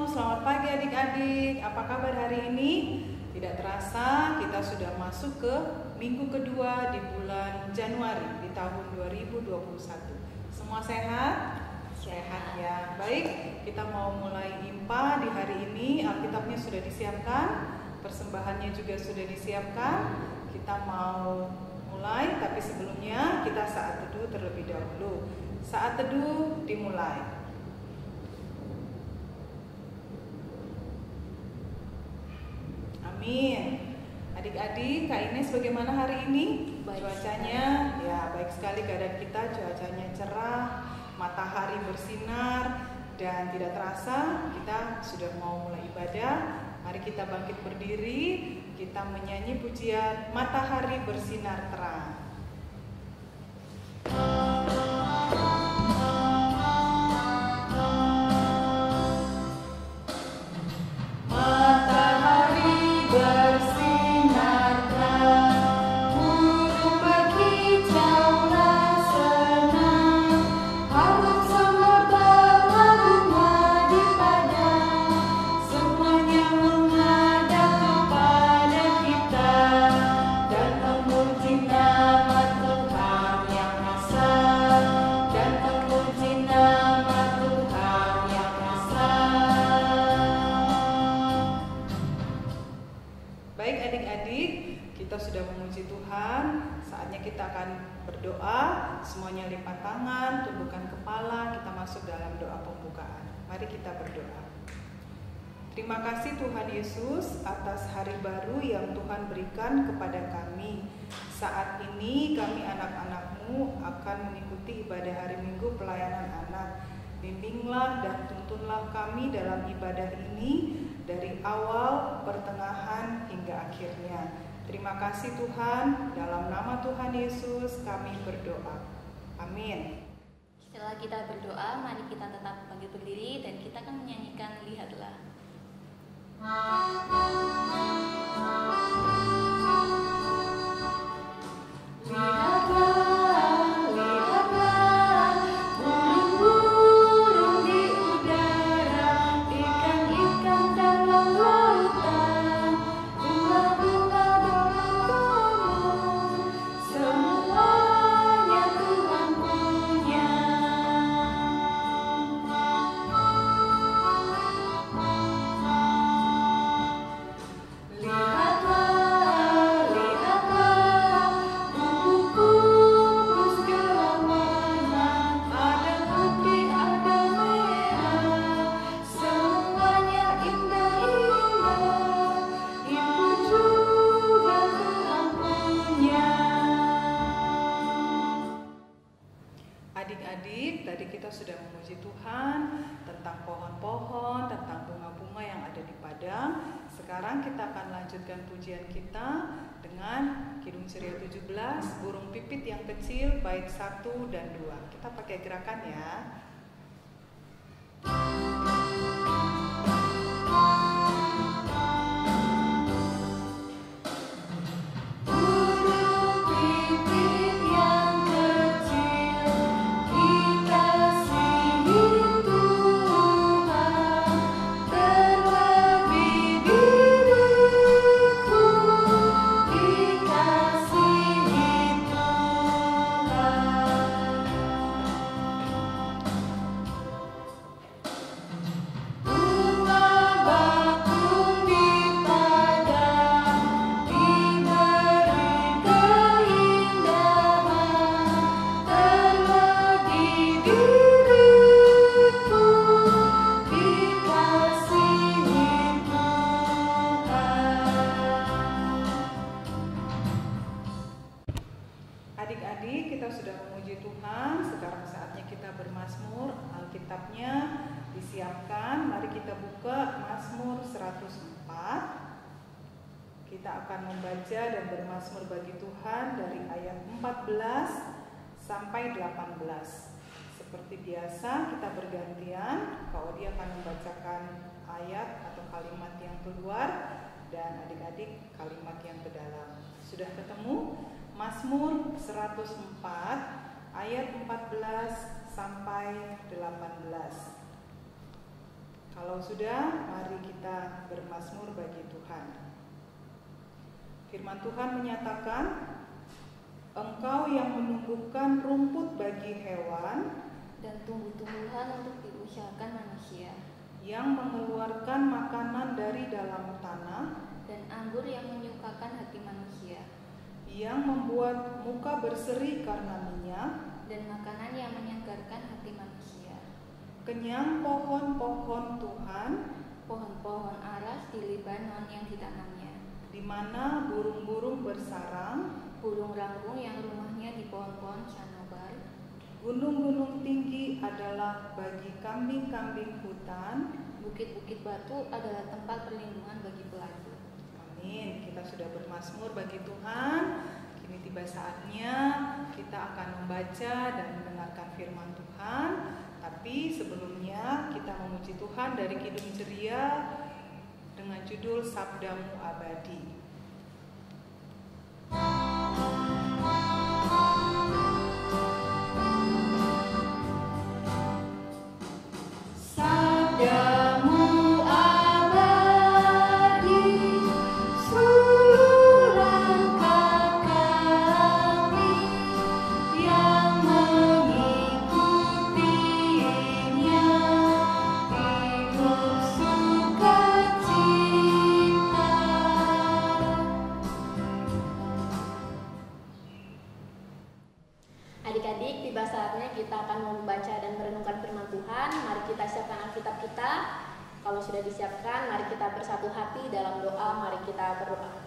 selamat pagi adik-adik. Apa kabar hari ini? Tidak terasa kita sudah masuk ke minggu kedua di bulan Januari di tahun 2021. Semua sehat? Sehat ya. Baik, kita mau mulai IMPA di hari ini. Alkitabnya sudah disiapkan, persembahannya juga sudah disiapkan. Kita mau mulai, tapi sebelumnya kita saat teduh terlebih dahulu. Saat teduh dimulai. Amin. Adik-adik, Kak Ines bagaimana hari ini? Baik. Cuacanya ya baik sekali, keadaan kita cuacanya cerah, matahari bersinar, dan tidak terasa kita sudah mau mulai ibadah. Mari kita bangkit berdiri, kita menyanyi pujian Matahari Bersinar Terang. Semuanya lipat tangan, tundukkan kepala, kita masuk dalam doa pembukaan. Mari kita berdoa. Terima kasih Tuhan Yesus atas hari baru yang Tuhan berikan kepada kami. Saat ini kami anak-anak-Mu akan mengikuti ibadah hari Minggu pelayanan anak. Bimbinglah dan tuntunlah kami dalam ibadah ini dari awal, pertengahan, hingga akhirnya. Terima kasih Tuhan, dalam nama Tuhan Yesus kami berdoa. Amin. Setelah kita berdoa, mari kita tetap bangkit berdiri dan kita akan menyanyikan Lihatlah. Lanjutkan pujian kita dengan Kidung Ceria 17, Burung Pipit yang Kecil, bait 1 dan 2. Kita pakai gerakan ya. Bermazmur bagi Tuhan dari ayat 14 sampai 18. Seperti biasa kita bergantian, Kak Odi akan membacakan ayat atau kalimat yang keluar dan adik-adik kalimat yang ke dalam. Sudah ketemu? Mazmur 104 ayat 14 sampai 18. Kalau sudah, mari kita bermazmur bagi Tuhan. Firman Tuhan menyatakan, Engkau yang menumbuhkan rumput bagi hewan dan tumbuh-tumbuhan untuk diusahakan manusia, yang mengeluarkan makanan dari dalam tanah, dan anggur yang menyukakan hati manusia, yang membuat muka berseri karena minyak, dan makanan yang menyegarkan hati manusia. Kenyang pohon-pohon Tuhan, pohon-pohon aras di Libanon yang ditanamnya, di mana burung-burung bersarang, burung rangkung yang rumahnya di pohon-pohon sanobar. Gunung-gunung tinggi adalah bagi kambing-kambing hutan, bukit-bukit batu adalah tempat perlindungan bagi pelaku. Amin. Kita sudah bermazmur bagi Tuhan. Kini tiba saatnya kita akan membaca dan mendengarkan firman Tuhan. Tapi sebelumnya kita memuji Tuhan dari Kidung Ceria dengan judul Sabdamu Abadi. Adik-adik, tiba saatnya kita akan membaca dan merenungkan firman Tuhan. Mari kita siapkan Alkitab kita. Kalau sudah disiapkan, mari kita bersatu hati dalam doa. Mari kita berdoa.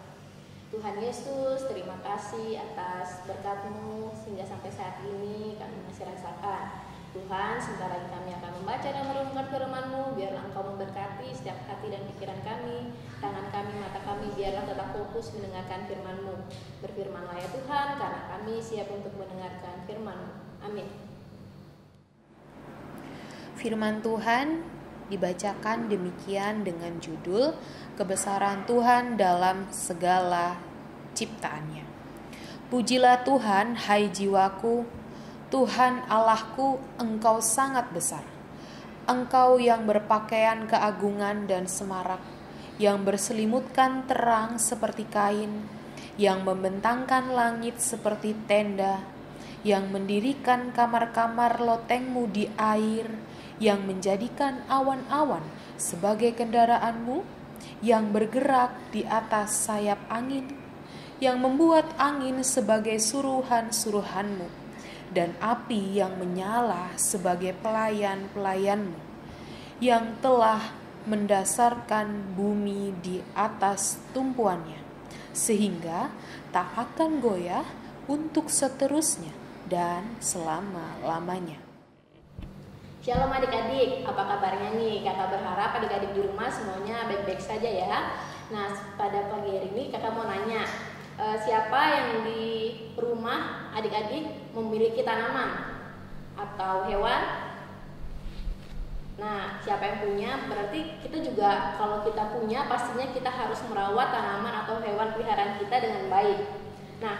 Tuhan Yesus, terima kasih atas berkat-Mu sehingga sampai saat ini kami masih rasakan. Tuhan, sebentar lagi kami akan membaca dan merenungkan firman-Mu. Biarlah Engkau memberkati setiap hati dan pikiran kami, tangan kami, mata kami, biarlah tetap fokus mendengarkan firman-Mu. Berfirmanlah ya Tuhan, karena kami siap untuk mendengarkan firman-Mu. Amin. Firman Tuhan dibacakan demikian dengan judul Kebesaran Tuhan dalam segala ciptaannya. Pujilah Tuhan, hai jiwaku, Tuhan Allahku, Engkau sangat besar. Engkau yang berpakaian keagungan dan semarak, yang berselimutkan terang seperti kain, yang membentangkan langit seperti tenda, yang mendirikan kamar-kamar loteng-Mu di air, yang menjadikan awan-awan sebagai kendaraan-Mu, yang bergerak di atas sayap angin, yang membuat angin sebagai suruhan-suruhan-Mu, dan api yang menyala sebagai pelayan-pelayan-Mu, yang telah mendasarkan bumi di atas tumpuannya, sehingga tak akan goyah untuk seterusnya dan selama-lamanya. Shalom adik-adik, apa kabarnya nih? Kakak berharap adik-adik di rumah semuanya baik-baik saja ya. Nah, pada pagi hari ini kakak mau nanya, siapa yang di rumah adik-adik memiliki tanaman atau hewan? Nah, siapa yang punya? Berarti kita juga kalau kita punya pastinya kita harus merawat tanaman atau hewan peliharaan kita dengan baik. Nah,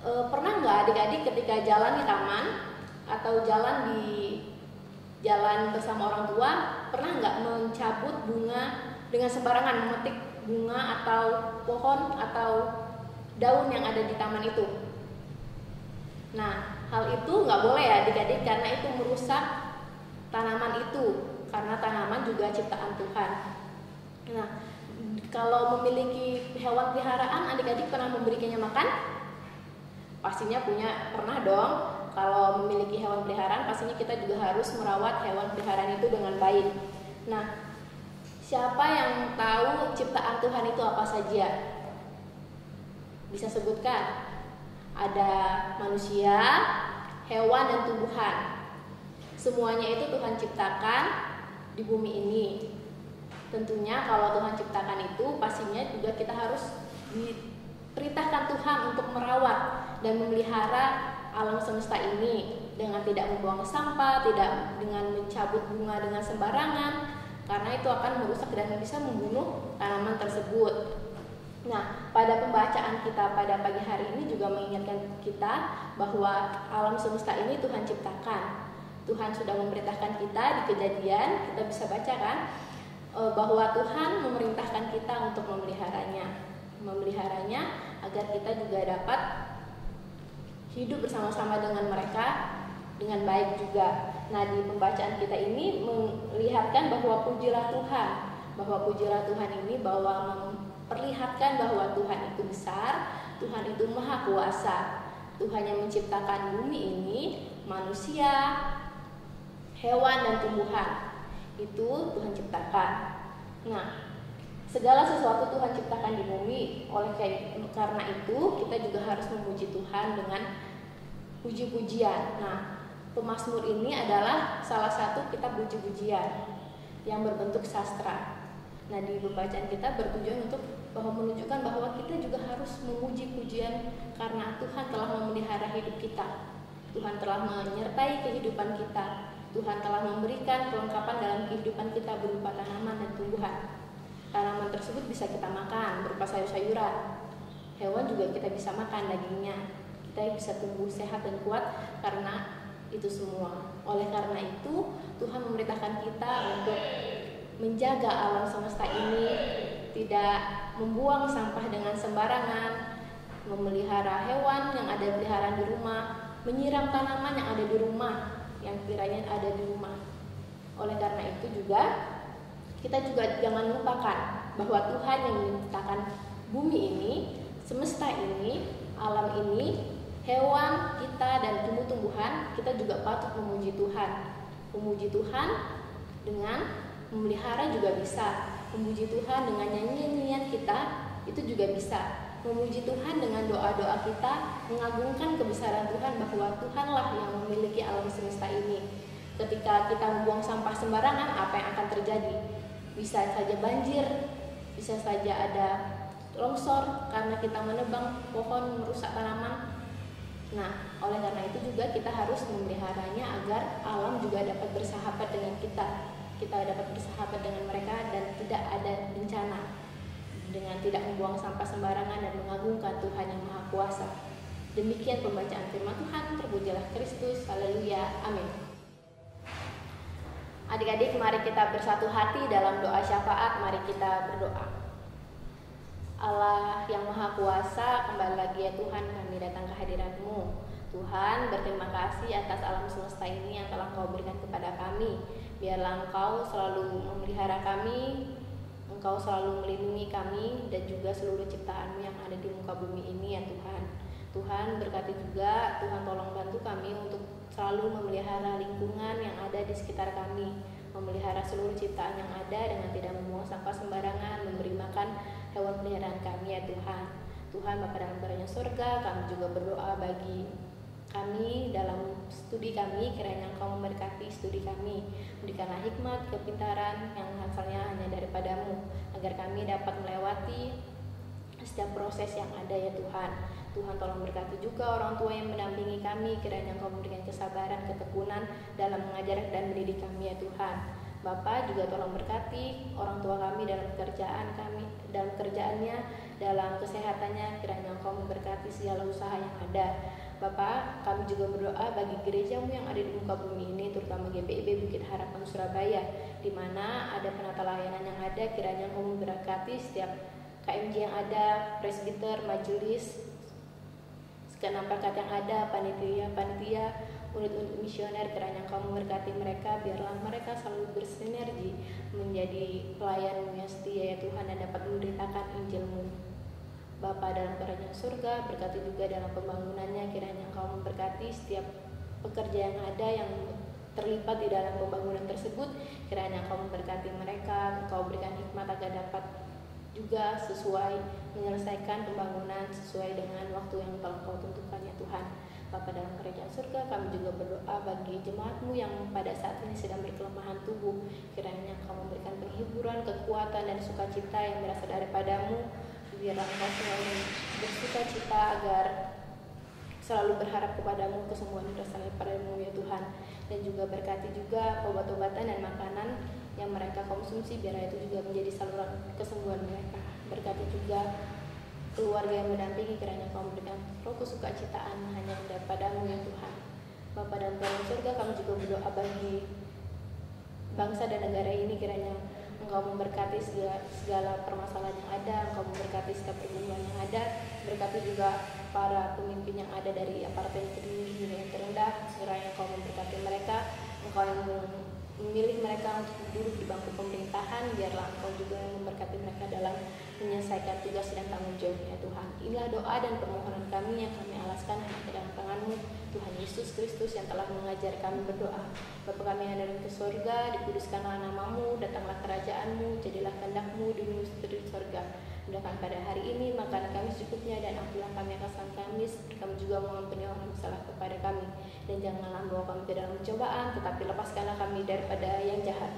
pernah nggak adik-adik ketika jalan di taman atau jalan bersama orang tua, pernah nggak mencabut bunga dengan sembarangan, memetik bunga atau pohon atau daun yang ada di taman itu? Nah, hal itu nggak boleh ya adik-adik, karena itu merusak tanaman itu, karena tanaman juga ciptaan Tuhan. Nah, kalau memiliki hewan peliharaan, adik-adik pernah memberikannya makan? Pastinya pernah dong. Kalau memiliki hewan peliharaan, pastinya kita juga harus merawat hewan peliharaan itu dengan baik. Nah, siapa yang tahu ciptaan Tuhan itu apa saja? Bisa sebutkan? Ada manusia, hewan, dan tumbuhan. Semuanya itu Tuhan ciptakan di bumi ini. Tentunya kalau Tuhan ciptakan itu, pastinya juga kita harus diperintahkan Tuhan untuk merawat dan memelihara alam semesta ini dengan tidak membuang sampah, tidak dengan mencabut bunga dengan sembarangan, karena itu akan merusak dan bisa membunuh tanaman tersebut. Nah, pada pembacaan kita pada pagi hari ini juga mengingatkan kita bahwa alam semesta ini Tuhan ciptakan. Tuhan sudah memerintahkan kita di Kejadian, kita bisa baca kan, bahwa Tuhan memerintahkan kita untuk memeliharanya agar kita juga dapat hidup bersama-sama dengan mereka dengan baik juga. Nah, di pembacaan kita ini melihatkan bahwa pujilah Tuhan ini bahwa memperlihatkan bahwa Tuhan itu besar, Tuhan itu maha kuasa. Tuhan yang menciptakan bumi ini, manusia, hewan dan tumbuhan, itu Tuhan ciptakan. Nah, segala sesuatu Tuhan ciptakan di bumi. Karena itu kita juga harus memuji Tuhan dengan puji-pujian. Nah, Pemazmur ini adalah salah satu kitab puji-pujian yang berbentuk sastra. Nah, di pembacaan kita bertujuan untuk menunjukkan bahwa kita juga harus memuji pujian karena Tuhan telah memelihara hidup kita. Tuhan telah menyertai kehidupan kita. Tuhan telah memberikan kelengkapan dalam kehidupan kita berupa tanaman dan tumbuhan. Tanaman tersebut bisa kita makan berupa sayur-sayuran. Hewan juga kita bisa makan dagingnya. Kita bisa tumbuh sehat dan kuat karena itu semua. Oleh karena itu, Tuhan memerintahkan kita untuk menjaga alam semesta ini, tidak membuang sampah dengan sembarangan, memelihara hewan yang ada peliharaan di rumah, menyiram tanaman yang ada di rumah, yang kiranya ada di rumah. Oleh karena itu juga, kita juga jangan lupakan bahwa Tuhan yang menciptakan bumi ini, semesta ini, alam ini, hewan kita dan tumbuh-tumbuhan, kita juga patut memuji Tuhan. Memuji Tuhan dengan memelihara juga bisa. Memuji Tuhan dengan nyanyian-nyanyian kita itu juga bisa. Memuji Tuhan dengan doa-doa kita, mengagungkan kebesaran Tuhan bahwa Tuhanlah yang memiliki alam semesta ini. Ketika kita membuang sampah sembarangan, apa yang akan terjadi? Bisa saja banjir, bisa saja ada longsor karena kita menebang pohon, merusak tanaman. Nah, oleh karena itu juga kita harus memeliharanya agar alam juga dapat bersahabat dengan kita. Kita dapat bersahabat dengan mereka dan tidak ada bencana, dengan tidak membuang sampah sembarangan dan mengagungkan Tuhan yang Maha Kuasa. Demikian pembacaan firman Tuhan. Terpujilah Kristus. Haleluya. Amin. Adik-adik, mari kita bersatu hati dalam doa syafaat. Mari kita berdoa. Allah yang Maha Kuasa, kembali lagi ya Tuhan, kami datang ke hadirat-Mu. Tuhan, berterima kasih atas alam semesta ini yang telah Engkau berikan kepada kami. Biarlah Engkau selalu memelihara kami, Engkau selalu melindungi kami dan juga seluruh ciptaan-Mu yang ada di muka bumi ini ya Tuhan. Tuhan, berkati juga, Tuhan tolong bantu kami untuk selalu memelihara lingkungan yang ada di sekitar kami, memelihara seluruh ciptaan yang ada dengan tidak membuang sampah sembarangan, memberi makan hewan peliharaan kami ya Tuhan. Tuhan, Bapa dalam kerajaan surga, kami juga berdoa bagi kami dalam studi kami, kiranya Engkau memberkati studi kami, berikanlah hikmat, kepintaran yang asalnya hanya daripada-Mu, agar kami dapat melewati setiap proses yang ada ya Tuhan. Tuhan, tolong berkati juga orang tua yang mendampingi kami, kiranya Engkau memberikan kesabaran, ketekunan dalam mengajar dan mendidik kami ya Tuhan. Bapa juga tolong berkati orang tua kami dalam kerjaannya, dalam kesehatannya, kiranya Engkau memberkati segala usaha yang ada. Bapa, kami juga berdoa bagi gereja-Mu yang ada di muka bumi ini, terutama GPIB Bukit Harapan Surabaya, di mana ada penata layanan yang ada, kiranya Engkau memberkati setiap KMJ yang ada, presbiter, majelis, segenap perkat yang ada, panitia, unit-unit misioner, kiranya Engkau memberkati mereka, biarlah mereka selalu bersinergi menjadi pelayan-Mu yang setia ya Tuhan, dan dapat memberitakan Injil-Mu. Bapa dalam kerajaan surga, berkati juga dalam pembangunannya, kiranya Engkau memberkati setiap pekerja yang ada yang terlibat di dalam pembangunan tersebut, kiranya Engkau memberkati mereka, Engkau berikan hikmat agar dapat juga sesuai menyelesaikan pembangunan sesuai dengan waktu yang telah Engkau tentukan ya Tuhan. Bapa dalam kerajaan surga, kami juga berdoa bagi jemaat-Mu yang pada saat ini sedang berkelemahan tubuh, kiranya Engkau memberikan penghiburan, kekuatan dan sukacita yang berasal daripada-Mu. Biarlah Engkau selalu bersuka cita agar selalu berharap kepada-Mu, kesembuhan berasal daripada-Mu ya Tuhan. Dan juga berkati juga obat-obatan dan makanan yang mereka konsumsi, biar itu juga menjadi saluran kesembuhan mereka. Berkati juga keluarga yang mendampingi, kiranya Engkau memberikan roh kesukacitaan hanya daripada-Mu ya Tuhan. Bapa dalam kerajaan surga, kami juga berdoa bagi bangsa dan negara ini, kiranya Engkau memberkati segala permasalahan yang ada, Engkau memberkati setiap pergumulan yang ada, berkati juga para pemimpin yang ada dari aparat yang tertinggi hingga yang terendah. Kiranya Engkau memberkati mereka, Engkau yang memilih mereka untuk duduk di bangku pemerintahan, biarlah Engkau juga yang memberkati mereka dalam menyelesaikan tugas dan tanggung jawabnya Tuhan. Inilah doa dan permohonan kami yang kami alaskan hanya ke dalam tangan-Mu, Tuhan Yesus Kristus yang telah mengajar kami berdoa. Bapa kami yang ada di surga, dikuduskanlah nama-Mu, datanglah kerajaan-Mu, jadilah kehendak-Mu di bumi seperti di surga. Mudahkan pada hari ini makan kami secukupnya, dan ampunilah kami kesalahan kami, seperti kami juga mengampuni orang yang bersalah kepada kami. Dan janganlah membawa kami ke dalam pencobaan, tetapi lepaskanlah kami daripada yang jahat.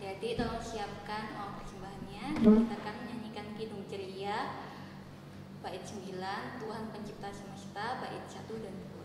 Adik-adik tolong siapkan uang persembahannya. Kita akan menyanyikan Kidung Ceria bait 9, Tuhan Pencipta Semesta, bait 1 dan 2.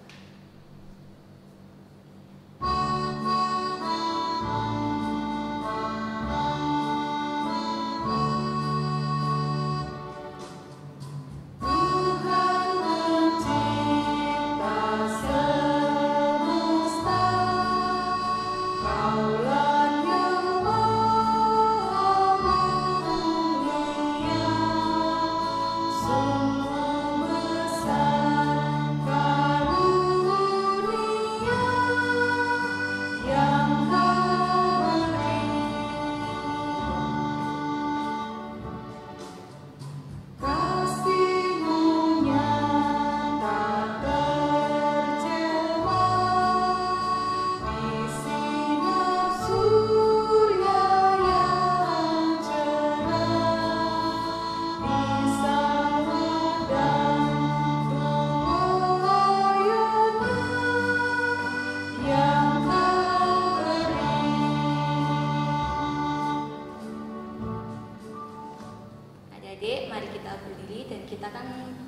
Adik-adik, mari kita berdiri dan kita akan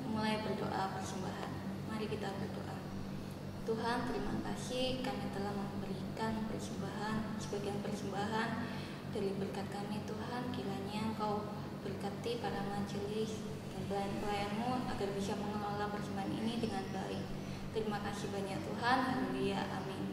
mulai berdoa persembahan. Mari kita berdoa. Tuhan, terima kasih kami telah memberikan persembahan, sebagian persembahan dari berkat kami Tuhan. Kiranya Engkau berkati para majelis dan pelayan-pelayan-Mu agar bisa mengelola persembahan ini dengan baik. Terima kasih banyak Tuhan. Haleluya. Amin.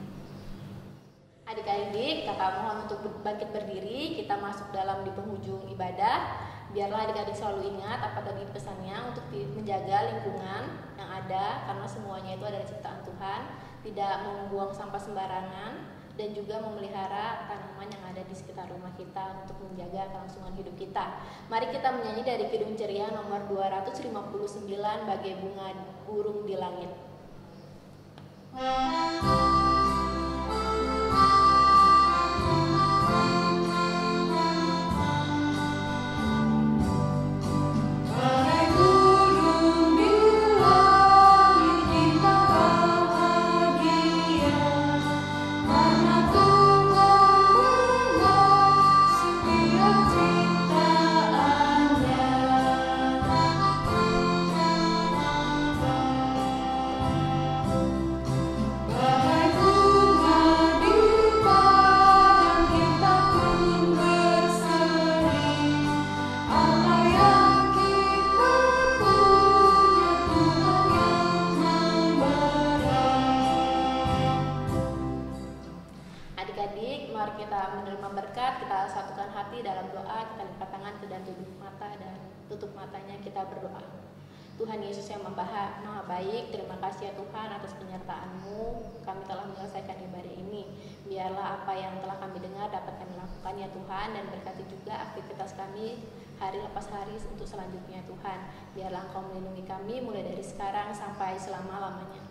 Adik-adik, kakak mohon untuk bangkit berdiri. Kita masuk dalam di penghujung ibadah. Biarlah adik-adik selalu ingat apa tadi pesannya, untuk menjaga lingkungan yang ada, karena semuanya itu adalah ciptaan Tuhan. Tidak membuang sampah sembarangan, dan juga memelihara tanaman yang ada di sekitar rumah kita untuk menjaga kelangsungan hidup kita. Mari kita menyanyi dari Kidung Ceria nomor 259, Bagai Bunga Burung di Langit. Adik-adik, mari kita menerima berkat, kita satukan hati dalam doa, kita lipat tangan dan tutup matanya, kita berdoa. Tuhan Yesus yang maha baik, terima kasih ya Tuhan atas penyertaan-Mu. Kami telah menyelesaikan ibadah ini. Biarlah apa yang telah kami dengar dapat kami lakukan ya Tuhan, dan berkati juga aktivitas kami hari lepas hari untuk selanjutnya Tuhan. Biarlah Engkau melindungi kami mulai dari sekarang sampai selama-lamanya.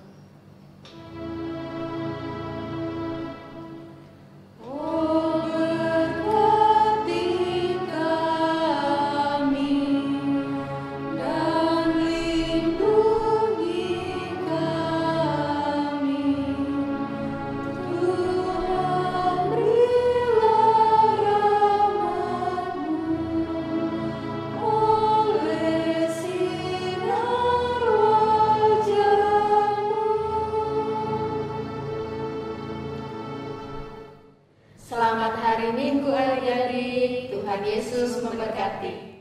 Oh berkat Selamat hari Minggu adik-adik. Tuhan Yesus memberkati.